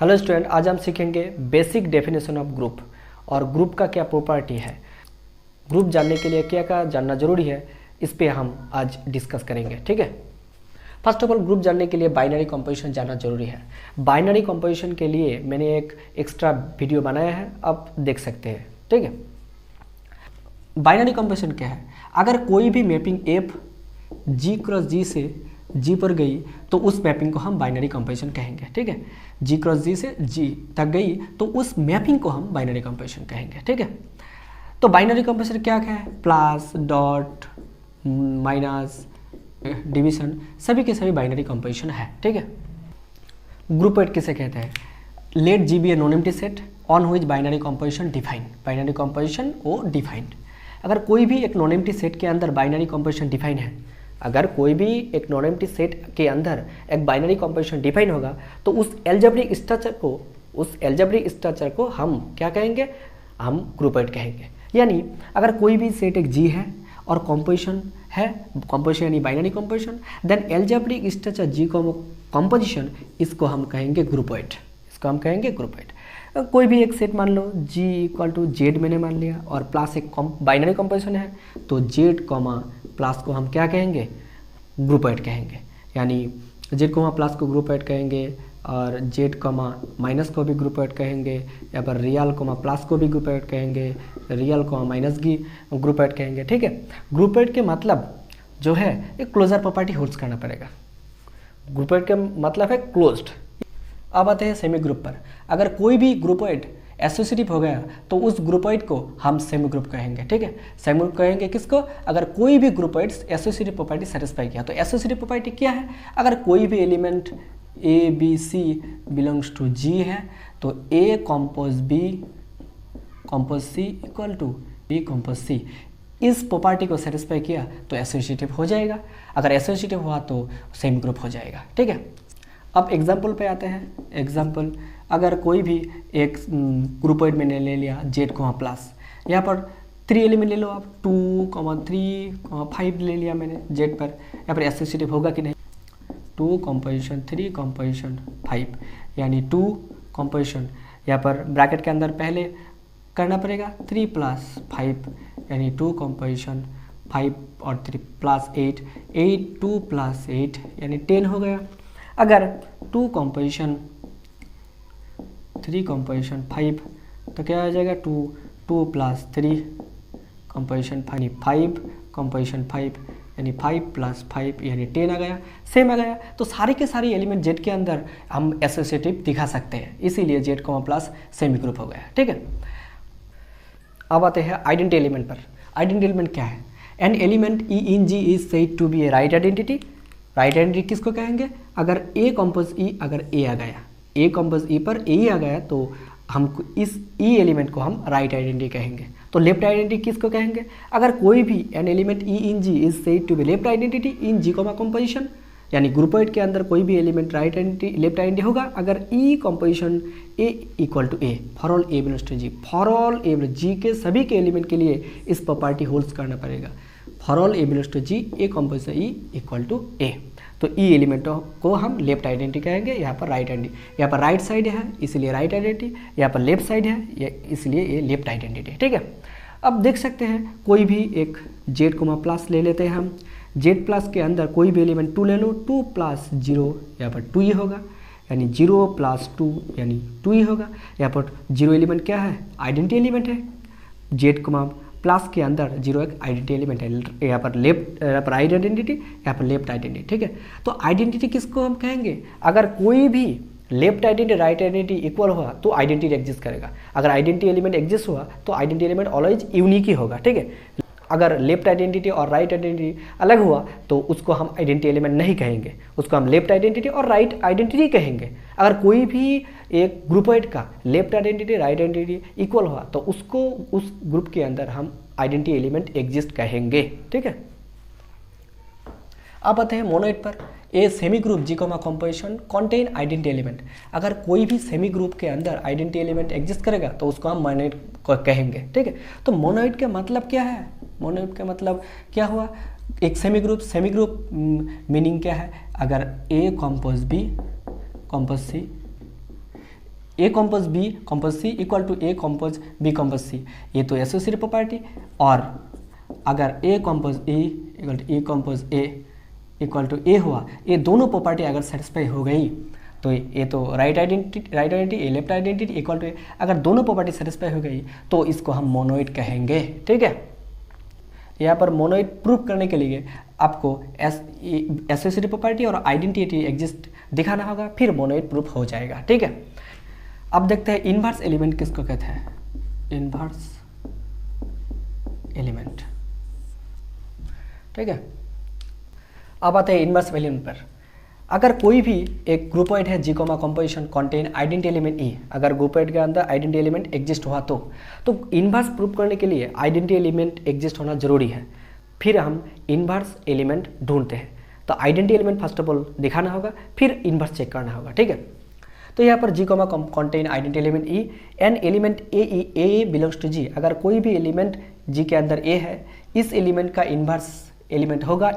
Hello student, आज हम सीखेंगे बेसिक डेफिनेशन ऑफ ग्रुप और ग्रुप का क्या प्रॉपर्टी है। ग्रुप जानने के लिए क्या क्या जानना जरूरी है, इस पे हम आज डिस्कस करेंगे। ठीक है, फर्स्ट ऑफ ऑल ग्रुप जानने के लिए बाइनरी कंपोजिशन जानना जरूरी है। बाइनरी कंपोजिशन के लिए मैंने एक एक्स्ट्रा वीडियो बनाया है, आप देख सकते हैं। ठीक है, बाइनरी कंपोजिशन क्या है? अगर कोई भी मैपिंग एफ जी क्रॉस जी से जी पर गई तो उस मैपिंग को हम बाइनरी कंपोजिशन कहेंगे। ठीक है, जी क्रॉस जी से जी तक गई तो उस मैपिंग को हम बाइनरी कंपोजिशन कहेंगे। ठीक है, तो बाइनरी कंपोजिशन क्या क्या है? प्लस, डॉट, माइनस, डिवीजन, सभी के सभी बाइनरी कंपोजिशन है। ठीक है, ग्रुप एड किसे कहते हैं? Let G be a non empty set on which binary composition defined. Binary composition वो डिफाइंड। अगर कोई भी एक नॉन एम्प्टी सेट के अंदर बाइनरी कंपोजिशन डिफाइन है, अगर कोई भी एक नॉन एम्प्टी सेट के अंदर एक बाइनरी कंपोजिशन डिफाइन होगा तो उस एल्जेब्रिक स्ट्रक्चर को हम क्या कहेंगे? हम ग्रुपेड कहेंगे। यानी अगर कोई भी सेट एक जी है और कंपोजिशन है, कंपोजिशन यानी binary composition, then algebraic structure G composition, इसको हम कहेंगे ग्रुपेड। इसको हम कहेंगे ग्रुपेड। कोई भी एक सेट मान लो जी इक्वल टू जेड मैंने मान लिया और प्लस एक बाइनरी कंपोजिशन है, तो जेड कॉमा प्लस को हम क्या कहेंगे? ग्रुपेड कहेंगे। यानी जेड कॉमा प्लस को ग्रुपेड कहेंगे और जेड कॉमा माइनस को भी ग्रुपेड कहेंगे, या पर रियल कॉमा प्लस को भी ग्रुपेड कहेंगे, रियल कॉमा माइनस की ग्रुपेड कहेंगे। ठीक है, ग्रुपेड के मतलब जो है एक क्लोजर प्रॉपर्टी होल्ड करना पड़ेगा। ग्रुपेड का मतलब है क्लोज्ड। अब आते हैं सेमी ग्रुप पर। अगर कोई भी ग्रुपेड एसोसिएटिव हो गया तो उस ग्रुपोइड को हम सेमी ग्रुप कहेंगे। ठीक है, सेमी ग्रुप कहेंगे किसको? अगर कोई भी ग्रुपोइड एसोसिएटिव प्रॉपर्टी सेटिस्फाई किया। तो एसोसिएटिव प्रॉपर्टी क्या है? अगर कोई भी element A B C belongs to G है तो A compose B compose C equal to B compose C, इस प्रॉपर्टी को सेटिस्फाई किया तो एसोसिएटिव हो जाएगा। अगर एसोसिएटिव हुआ तो सेमी ग्रुप हो जाएगा। ठीक है, अब एग्जाम्पल पे आते हैं। एग्जाम्पल, अगर कोई भी एक ग्रुपोइड मैंने ले लिया जेड कोमा प्लस, यहाँ पर 3 एलिमेंट ले लो आप, 2, 3, 5 ले लिया मैंने जेड पर, यहाँ पर एसोसिएटिव होगा कि नहीं? 2 कंपोजिशन 3 कंपोजिशन 5, यानी 2 कंपोजिशन, यहाँ पर ब्रैकेट के अंदर पहले करना पड़ेगा 3 + 5, यानी 2 कंपोजिशन 5 और 3 + 8, 2 + 8 यानी 10 हो गया। अगर 2 कंपोजिशन 3 कंपोजिशन 5 तो क्या आ जाएगा? 2 + 3 कंपोजिशन 5 कंपोजिशन 5 यानी 5 + 5 यानी 10 आ गया, सेम आ गया। तो सारे के सारे एलिमेंट जेड के अंदर हम एसोसिएटिव दिखा सकते हैं, इसीलिए Z comma plus semi group हो गया। ठीक है, अब आते हैं आइडेंटिटी एलिमेंट पर। आइडेंटिटी एलिमेंट क्या है? An element E in G is said to be a right identity. Right identity किसको कहेंगे? अगर ए कंपोज ई, अगर ए आ गया, ए कंपोज ई पर ए आ गया तो हम इस ई एलिमेंट को हम राइट आइडेंटिटी कहेंगे। तो लेफ्ट आइडेंटिटी किसको कहेंगे? अगर कोई भी an element E in G is said to be left identity in G comma composition, यानी ग्रुपोइड के अंदर कोई भी element right identity left identity होगा अगर E composition A equal to A, for all A belongs to G. For all A G के सभी के एलिमेंट के लिए इस प्रॉपर्टी होल्ड करना पड़ेगा। For all A belongs to G, A composition E equal to A, तो E एलिमेंटों को हम लेफ्ट आइडेंटिटी कहेंगे। यहाँ पर राइट आइडेंटिटी, यहाँ पर राइट साइड है इसलिए राइट आइडेंटिटी, यहाँ पर लेफ्ट साइड है इसलिए ये लेफ्ट आइडेंटिटी। ठीक है, अब देख सकते हैं कोई भी एक जेड कोमा प्लस ले लेते हैं हम। जेड प्लस के अंदर कोई भी एलिमेंट 2 ले लो, 2 + 0 यहाँ पर 2 ही होगा, यानी 0 + 2 यानी 2 ही होगा। यहाँ पर 0 एलिमेंट क्या है? आइडेंटिटी एलिमेंट है। जेड कोमा प्लस के अंदर 0 एक आइडेंटिटी एलिमेंट है, यहाँ पर राइट आइडेंटिटी, यहाँ पर लेफ्ट आइडेंटिटी। ठीक है, तो आइडेंटिटी किसको हम कहेंगे? अगर कोई भी left identity right identity equal हुआ तो आइडेंटिटी एग्जिस्ट करेगा। अगर आइडेंटिटी एलिमेंट एग्जिस्ट हुआ तो आइडेंटिटी एलिमेंट ऑलवेज यूनिक ही होगा। ठीक है, अगर लेफ्ट आइडेंटिटी और राइट आइडेंटिटी अलग हुआ तो उसको हम आइडेंटिटी एलिमेंट नहीं कहेंगे, उसको हम लेफ्ट आइडेंटिटी और राइट आइडेंटिटी कहेंगे। अगर कोई भी एक ग्रुपोइड का left identity right identity equal हुआ तो उसको उस ग्रुप के अंदर हम आइडेंटिटी एलिमेंट एग्जिस्ट कहेंगे। ठीक है, अब आते हैं मोनोइड पर। A semi group G comma composition contain identity element. अगर कोई भी सेमी ग्रुप के अंदर आइडेंटिटी एलिमेंट एग्जिस्ट करेगा तो उसको हम मोनोइड कहेंगे। ठीक है, तो मोनोइड का मतलब क्या है? मोनोइड का मतलब क्या हुआ? एक सेमी ग्रुप मीनिंग क्या है? अगर A compose B compose C, A compose B compose C equal to A compose B compose C, ये तो एसोसिएटिव प्रॉपर्टी। और अगर A compose E equal to E compose A equal to A हुआ, ये दोनों प्रॉपर्टी अगर satisfy हो गई तो ये तो right identity A left identity equal to A, अगर दोनों प्रॉपर्टी सेटिस्फाई हो गई तो इसको हम मोनोइड कहेंगे। ठीक है, यहाँ पर मोनोइड प्रूव करने के लिए आपको एसोसिएटिव प्रॉपर्टी और आइडेंटिटी एग्जिस्ट दिखाना होगा, फिर मोनोइड प्रूफ हो जाएगा। ठीक है, अब देखते हैं इनवर्स एलिमेंट किसको कहते हैं। इनवर्स एलिमेंट, ठीक है। अब आते हैं इनवर्स एलिमेंट पर। अगर कोई भी एक ग्रुपॉइड है G comma composition contain identity element E, अगर ग्रुपॉइड के अंदर आइडेंटिटी एलिमेंट एग्जिस्ट हुआ तो इनवर्स प्रूफ करने के लिए आइडेंटिटी एलिमेंट एग्जिस्ट होना जरूरी है, फिर हम इनवर्स एलिमेंट ढूंढते हैं। तो identity element first of all दिखाना होगा, फिर इनवर्स चेक करना होगा। ठीक है, तो यहाँ पर G comma contain identity element E an element A belongs to G, अगर कोई भी एलिमेंट जी के अंदर ए है, इस एलिमेंट का इनवर्स एलिमेंट होगा,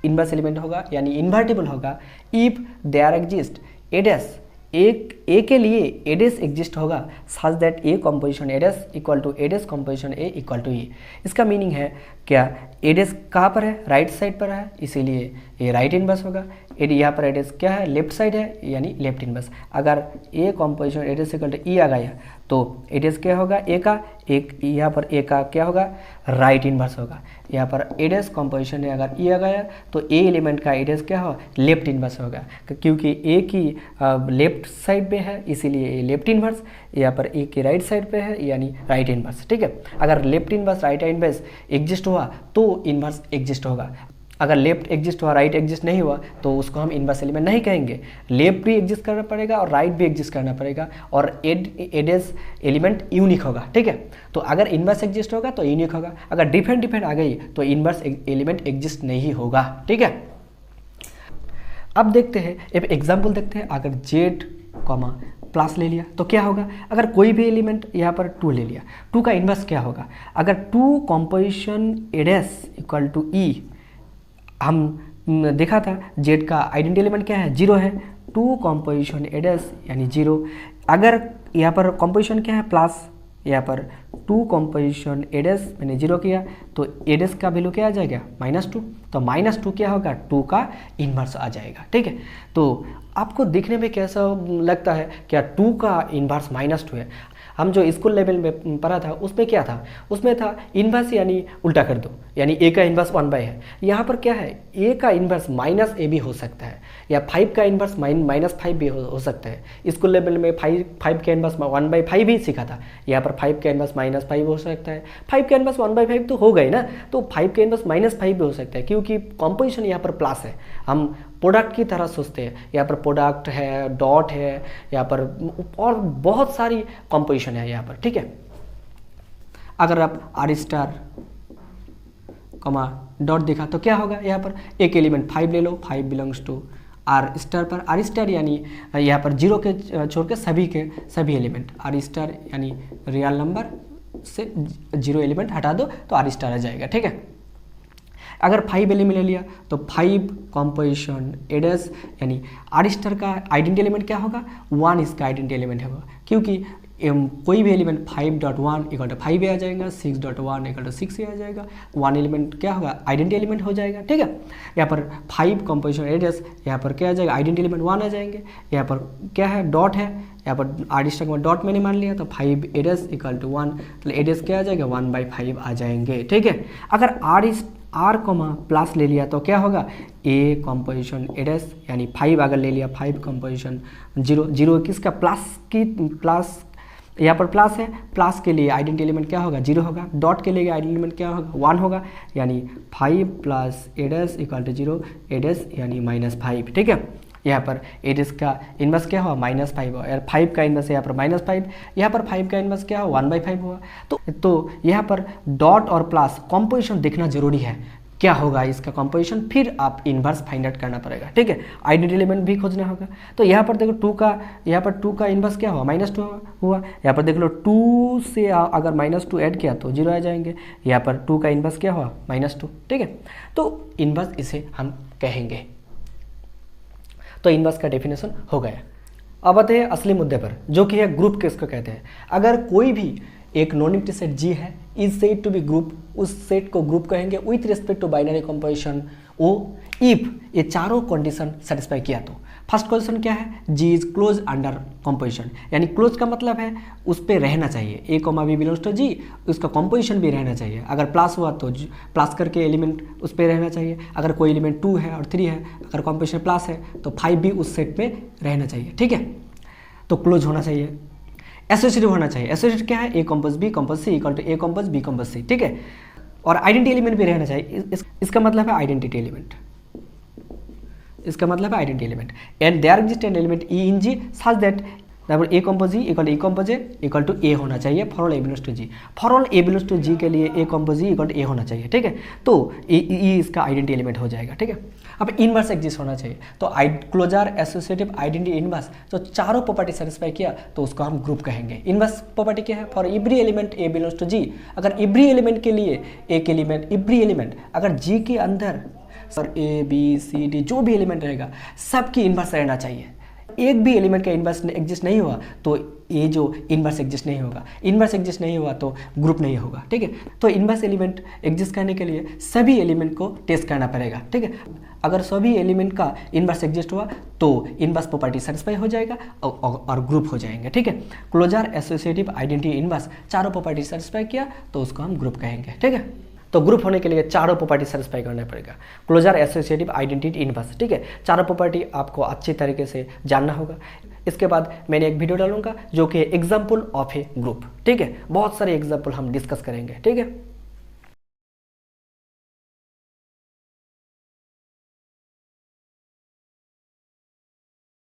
इनवर्स एलिमेंट होगा यानी इन्वर्टिबल होगा if there exist A dash, A के लिए एडेस एग्जिस्ट होगा such that A composition A dash equal to A dash composition A equal to E. इसका मीनिंग है क्या, एडेस कहाँ पर है, राइट साइड पर है, इसीलिए ये राइट इनवर्स होगा। यहाँ पर एडेस क्या है, लेफ्ट साइड है यानी लेफ्ट इनवर्स। अगर ए कंपोजिशन एडेस इक्वल टू ई आ गया तो एडेस क्या होगा, ए का, एक यहाँ पर ए का क्या होगा, राइट इनवर्स होगा। यहाँ पर एडेस कंपोजिशन है, अगर ई आ गया तो ए एलिमेंट का एडेस क्या हो, लेफ्ट इनवर्स होगा, क्योंकि ए की लेफ्ट साइड पे है इसीलिए ए लेफ्ट इनवर्स, यहाँ पर ए की राइट साइड पे है यानी राइट इनवर्स। ठीक है, अगर left inverse right inverse exist हुआ तो इनवर्स एग्जिस्ट होगा, अगर लेफ्ट एग्जिस्ट हुआ राइट एग्जिस्ट नहीं हुआ तो उसको हम इनवर्स एलिमेंट नहीं कहेंगे। लेफ्ट भी एग्जिस्ट करना पड़ेगा और राइट भी एग्जिस्ट करना पड़ेगा और एडेस एलिमेंट यूनिक होगा। ठीक है, तो अगर इनवर्स एग्जिस्ट होगा तो यूनिक होगा, अगर डिफरेंट आ गई तो इनवर्स एलिमेंट एग्जिस्ट नहीं होगा। ठीक है, अब देखते हैं एक एग्जाम्पल देखते हैं। अगर जेड कॉमा प्लस ले लिया तो क्या होगा, अगर कोई भी एलिमेंट यहाँ पर 2 ले लिया, 2 का इनवर्स क्या होगा, अगर 2 कंपोजिशन एडेस इक्वल टू ई, हम देखा था जेड का आइडेंटिटी एलिमेंट क्या है, 0 है, 2 कंपोजिशन एडेस यानी 0। अगर यहाँ पर कंपोजिशन क्या है, प्लस, यहाँ पर 2 कंपोजिशन एडेस मैंने 0 किया तो एडेस का वैल्यू क्या आ जाएगा, -2, तो -2 क्या होगा, 2 का इन्वर्स आ जाएगा। ठीक है, तो आपको दिखने में कैसा लगता है, क्या 2 का इन्वर्स -2 है। हम जो स्कूल लेवल में पढ़ा था उसमें क्या था, उसमें था इन्वर्स यानी उल्टा कर दो, यानी ए का इन्वर्स 1 बाई है। यहाँ पर क्या है, ए का इन्वर्स -a भी हो सकता है या 5 का इन्वर्स -5 भी हो सकता है। स्कूल लेवल में 5 का इन्वर्स 1/5 भी सीखा था, यहाँ पर 5 का इन्वर्स -5 हो सकता है। 5 का इन्वर्स 1/5 तो हो गए ना, तो 5 का इन्वर्स -5 भी हो सकता है, क्योंकि कंपोजिशन यहाँ पर प्लस है, हम प्रोडक्ट की तरह सोचते हैं। यहाँ पर प्रोडक्ट है, डॉट है, यहाँ पर और बहुत सारी कंपोजिशन है यहाँ पर। ठीक है, अगर आप आर स्टार कमा डॉट देखा तो क्या होगा, यहाँ पर एक एलिमेंट 5 ले लो, 5 बिलोंग्स टू आर स्टार पर। आर स्टार यानी यहाँ पर 0 के छोड़ के सभी एलिमेंट, आर स्टार यानी रियल नंबर से 0 एलिमेंट हटा दो तो आर स्टार आ जाएगा। ठीक है, अगर 5 एलिमेंट ले लिया तो 5 कंपोजिशन एडेस यानी आर स्टार का आइडेंटिटी एलिमेंट क्या होगा, 1 इसका आइडेंटिटी एलिमेंट होगा, क्योंकि कोई भी एलिमेंट 5.1 इक्वल टू 5 आ जाएगा, 6.1 इक्वल टू 6 आ जाएगा, 1 एलिमेंट क्या होगा, आइडेंटिटी एलिमेंट हो जाएगा। ठीक है, यहाँ पर 5 कंपोजिशन एडेस, यहाँ पर क्या आ जाएगा, आइडेंटिटी एलिमेंट 1 आ जाएंगे। यहाँ पर क्या है, डॉट है, यहाँ पर आर स्टार में डॉट मैंने मान लिया तो 5 एडेस इक्वल टू 1, तो एडेस क्या आ जाएगा, 1/5 आ जाएंगे। ठीक है, अगर आर कॉमा प्लस ले लिया तो क्या होगा, ए कंपोजिशन एडेस यानी 5 अगर ले लिया, 5 कंपोजिशन 0 किसका, प्लस यहाँ पर प्लस है, प्लस के लिए आइडेंटिटी एलिमेंट क्या होगा, 0 होगा, डॉट के लिए आइडेंटिटी एलिमेंट क्या होगा, 1 होगा, यानी 5 प्लस एडेस इक्वल टू 0, एडेस यानी -5। ठीक है, यहाँ पर एडेस का इन्वर्स क्या हुआ, -5 हुआ, यार 5 का इन्वर्स यहाँ पर -5, यहाँ पर 5 का इन्वर्स क्या हुआ, 1/5 हुआ। तो यहाँ पर डॉट और प्लस कंपोजिशन देखना जरूरी है, क्या होगा इसका कंपोजिशन, फिर आप इन्वर्स फाइंड आउट करना पड़ेगा। ठीक है, आइडेंटिटी एलिमेंट भी खोजना होगा। तो यहाँ पर देखो 2 का इन्वर्स क्या हुआ, -2 हुआ। यहाँ पर देख लो 2 से अगर -2 ऐड किया तो 0 आ जाएंगे। यहाँ पर 2 का इन्वर्स क्या हुआ, -2। ठीक है, तो इन्वर्स इसे हम कहेंगे। तो इन्वर्स का डेफिनेशन हो गया। अब आते हैं असली मुद्दे पर, जो कि है ग्रुप किसको कहते हैं। अगर कोई भी एक नॉन एम्प्टी सेट जी है, is said to be group, उस सेट को ग्रुप कहेंगे with respect to binary composition O if ये चारों कंडीशन सेटिस्फाई किया तो। फर्स्ट कंडीशन क्या है, जी इज क्लोज अंडर कंपोजिशन, यानी क्लोज का मतलब है उस पर रहना चाहिए, ए कॉमा बी बिलोंग्स टू जी, उसका कंपोजिशन भी रहना चाहिए। अगर प्लस हुआ तो प्लस करके एलिमेंट उस पर रहना चाहिए, अगर कोई एलिमेंट 2 है और 3 है, अगर कंपोजिशन प्लस है तो 5 भी उस सेट में रहना चाहिए, ठीक है। तो क्लोज होना चाहिए, एसोसिएटिव होना चाहिए। एसोसिएटिव क्या है, A compose B compose C equal to A compose B compose C, ठीक है। और आइडेंटिटी एलिमेंट भी रहना चाहिए, इसका मतलब है आइडेंटिटी एलिमेंट, इसका मतलब है identity element. And there exist an element E in G such that A compose E equal to A compose A equal to A होना चाहिए for all A belongs to G. For all A belongs to G के लिए A compose E equal to A होना चाहिए, ठीक है। तो ई इसका आइडेंटिटी एलिमेंट हो जाएगा, ठीक है। अब इनवर्स एग्जिस्ट होना चाहिए, तो क्लोजर एसोसिएटिव आइडेंटिटी इनवर्स, तो चारों प्रॉपर्टी सेटिस्फाई किया तो उसको हम ग्रुप कहेंगे। इनवर्स प्रॉपर्टी क्या है, for every element A belongs to G, अगर एवरी एलिमेंट के लिए एक एलिमेंट एवरी एलिमेंट अगर जी के अंदर सर ए बी सी डी जो भी एलिमेंट रहेगा सबकी इनवर्स रहना चाहिए। एक भी एलिमेंट का इनवर्स एग्जिस्ट नहीं हुआ तो ये जो इनवर्स एग्जिस्ट नहीं होगा, इनवर्स एग्जिस्ट नहीं हुआ तो ग्रुप नहीं होगा, ठीक है। तो इनवर्स एलिमेंट एग्जिस्ट करने के लिए सभी एलिमेंट को टेस्ट करना पड़ेगा, ठीक है। अगर सभी एलिमेंट का इनवर्स एग्जिस्ट हुआ तो इनवर्स प्रॉपर्टी सेटिस्फाई हो जाएगा और ग्रुप हो जाएंगे, ठीक है। क्लोजर एसोसिएटिव आइडेंटिटी इनवर्स चारों प्रॉपर्टी सेटिस्फाई किया तो उसको हम ग्रुप कहेंगे, ठीक है। तो ग्रुप होने के लिए चारों प्रॉपर्टी सेटिस्फाई करना पड़ेगा, क्लोजर एसोसिएटिव आइडेंटिटी इनवर्स, ठीक है। चारों प्रॉपर्टी आपको अच्छी तरीके से जानना होगा। इसके बाद मैंने एक वीडियो डालूंगा जो कि एग्जाम्पल ऑफ ए ग्रुप, ठीक है। बहुत सारे एग्जाम्पल हम डिस्कस करेंगे, ठीक है।